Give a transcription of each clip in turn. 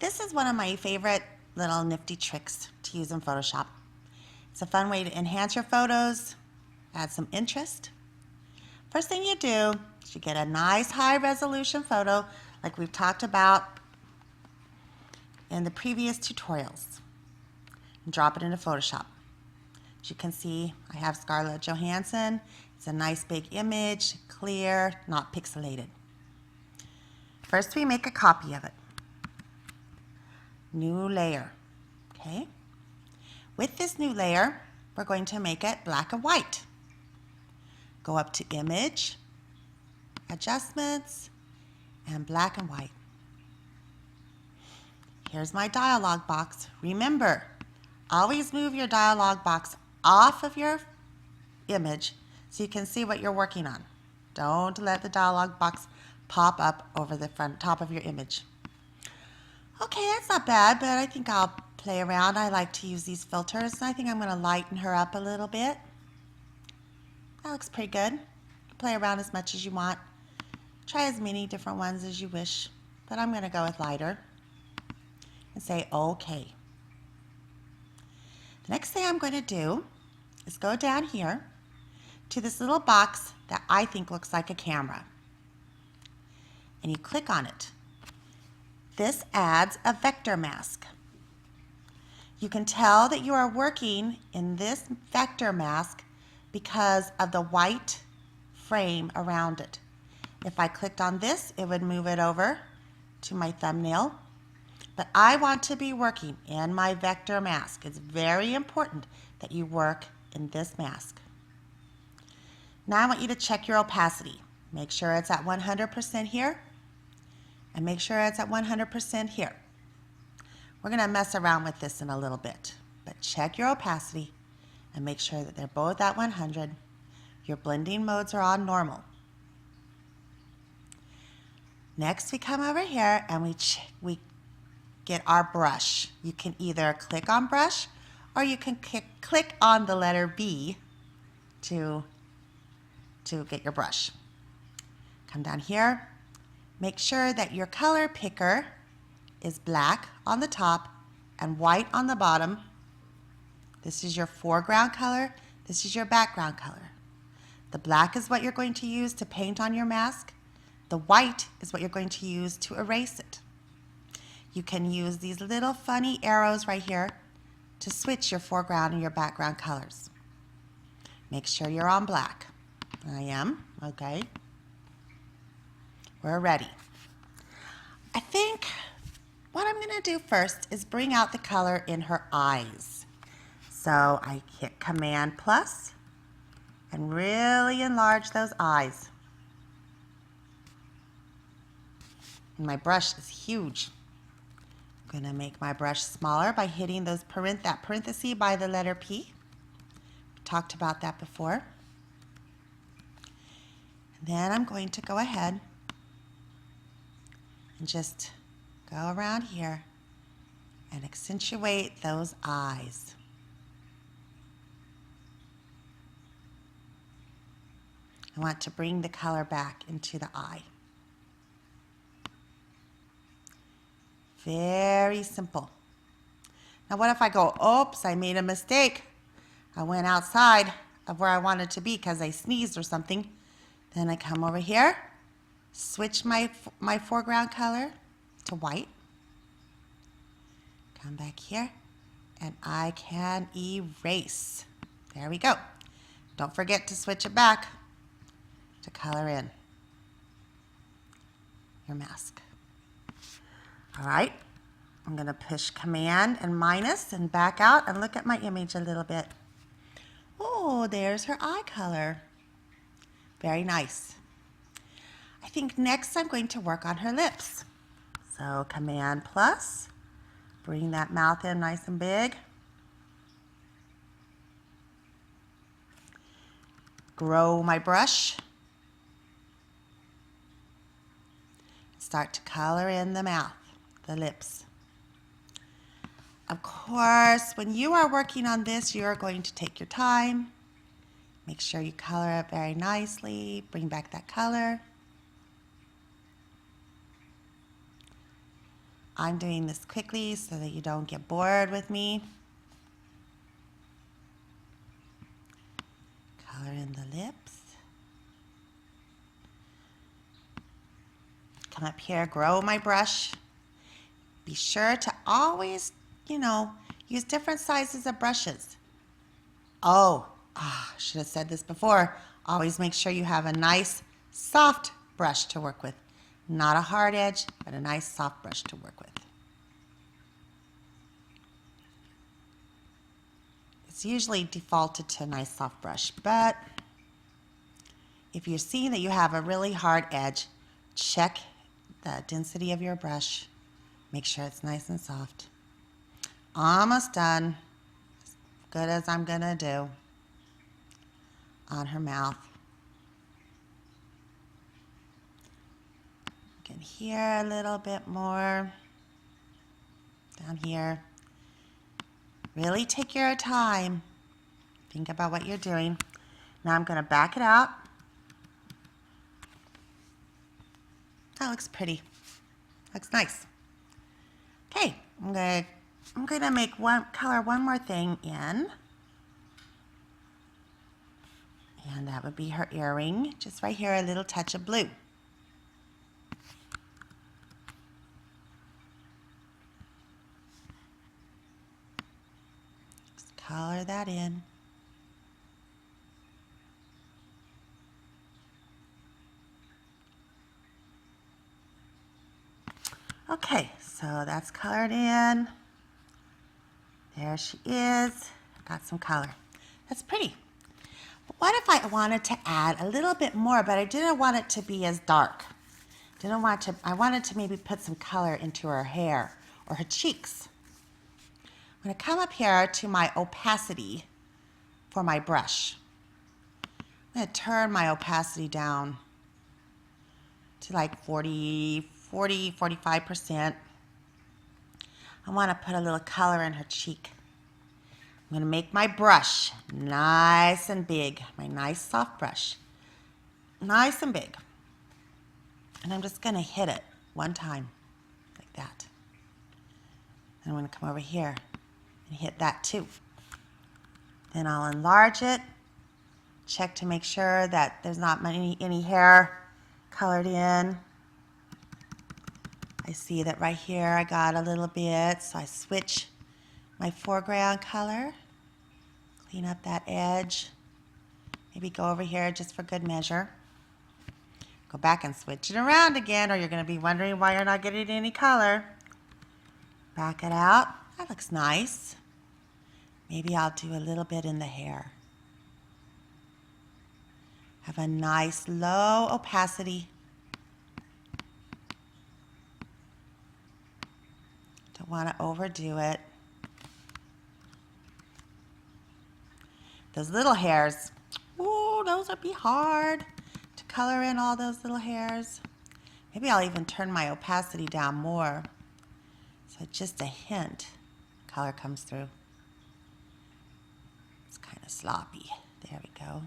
This is one of my favorite little nifty tricks to use in Photoshop. It's a fun way to enhance your photos, add some interest. First thing you do is you get a nice high resolution photo like we've talked about in the previous tutorials and drop it into Photoshop. As you can see, I have Scarlett Johansson. It's a nice big image, clear, not pixelated. First we make a copy of it. New layer, okay? With this new layer, we're going to make it black and white. Go up to Image, Adjustments, and Black and White. Here's my dialog box. Remember, always move your dialog box off of your image so you can see what you're working on. Don't let the dialog box pop up over the front top of your image. Okay, that's not bad, but I think I'll play around. I like to use these filters, and I think I'm going to lighten her up a little bit. That looks pretty good. Play around as much as you want. Try as many different ones as you wish, but I'm going to go with lighter and say OK. The next thing I'm going to do is go down here to this little box that I think looks like a camera, and you click on it. This adds a vector mask. You can tell that you are working in this vector mask because of the white frame around it. If I clicked on this, it would move it over to my thumbnail. But I want to be working in my vector mask. It's very important that you work in this mask. Now I want you to check your opacity. Make sure it's at 100% here, and make sure it's at 100% here. We're going to mess around with this in a little bit, but check your opacity and make sure that they're both at 100. Your blending modes are on normal. Next we come over here and we get our brush. You can either click on brush or you can click on the letter B to get your brush. Come down here. Make sure that your color picker is black on the top and white on the bottom. This is your foreground color. This is your background color. The black is what you're going to use to paint on your mask. The white is what you're going to use to erase it. You can use these little funny arrows right here to switch your foreground and your background colors. Make sure you're on black. I am, okay. We're ready. I think what I'm going to do first is bring out the color in her eyes. So I hit Command plus and really enlarge those eyes. And my brush is huge. I'm going to make my brush smaller by hitting that parenthesis by the letter P. We talked about that before. And then I'm going to go ahead and just go around here and accentuate those eyes. I want to bring the color back into the eye. Very simple. Now what if I go, oops, I made a mistake. I went outside of where I wanted to be because I sneezed or something. Then I come over here, switch my foreground color to white. Come back here, and I can erase. There we go. Don't forget to switch it back to color in your mask. All right, I'm going to push Command and minus and back out and look at my image a little bit. Oh, there's her eye color. Very nice. I think next I'm going to work on her lips. So Command plus, bring that mouth in nice and big. Grow my brush. Start to color in the mouth, the lips. Of course, when you are working on this, you are going to take your time. Make sure you color it very nicely. Bring back that color. I'm doing this quickly so that you don't get bored with me. Color in the lips. Come up here, grow my brush. Be sure to always, use different sizes of brushes. Should have said this before. Always make sure you have a nice, soft brush to work with. Not a hard edge, but a nice, soft brush to work with. It's usually defaulted to a nice, soft brush, but if you're seeing that you have a really hard edge, check the density of your brush. Make sure it's nice and soft. Almost done. As good as I'm gonna do on her mouth. Again, here a little bit more. Down here. Really take your time. Think about what you're doing. Now I'm gonna back it out. That looks pretty. Looks nice. Okay, I'm gonna make color one more thing in. And that would be her earring. Just right here, a little touch of blue. Just color that in. Okay, so that's colored in. There she is. Got some color. That's pretty. But what if I wanted to add a little bit more, but I didn't want it to be as dark? I wanted to maybe put some color into her hair or her cheeks. I'm going to come up here to my opacity for my brush. I'm going to turn my opacity down to like 45%. I want to put a little color in her cheek. I'm going to make my brush nice and big, my nice soft brush. Nice and big. And I'm just going to hit it one time, like that. And I'm going to come over here and hit that too. Then I'll enlarge it, check to make sure that there's not any hair colored in. I see that right here I got a little bit, so I switch my foreground color, clean up that edge, maybe go over here just for good measure. Go back and switch it around again, or you're going to be wondering why you're not getting any color. Back it out. That looks nice. Maybe I'll do a little bit in the hair. Have a nice low opacity. Don't want to overdo it. Those little hairs, ooh, those would be hard to color in, all those little hairs. Maybe I'll even turn my opacity down more, so just a hint color comes through. It's kind of sloppy. There we go.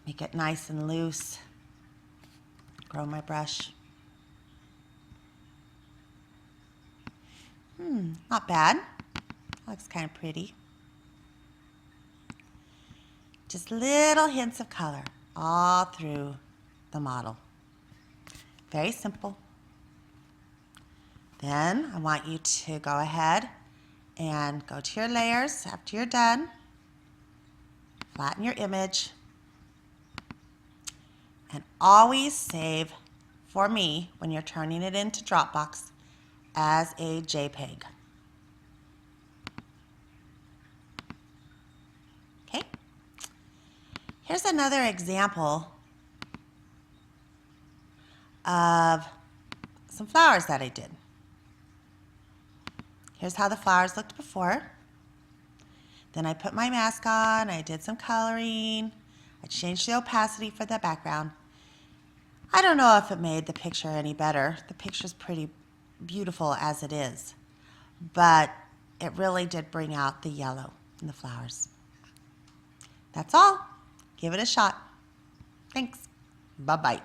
Make it nice and loose. Grow my brush. Not bad. Looks kind of pretty. Just little hints of color all through the model. Very simple. Then I want you to go ahead and go to your layers after you're done. Flatten your image. And always save, for me, when you're turning it into Dropbox, as a JPEG. Okay? Here's another example of some flowers that I did. Here's how the flowers looked before. Then I put my mask on, I did some coloring, I changed the opacity for the background. I don't know if it made the picture any better. The picture's pretty beautiful as it is, but it really did bring out the yellow in the flowers. That's all. Give it a shot. Thanks. Bye-bye.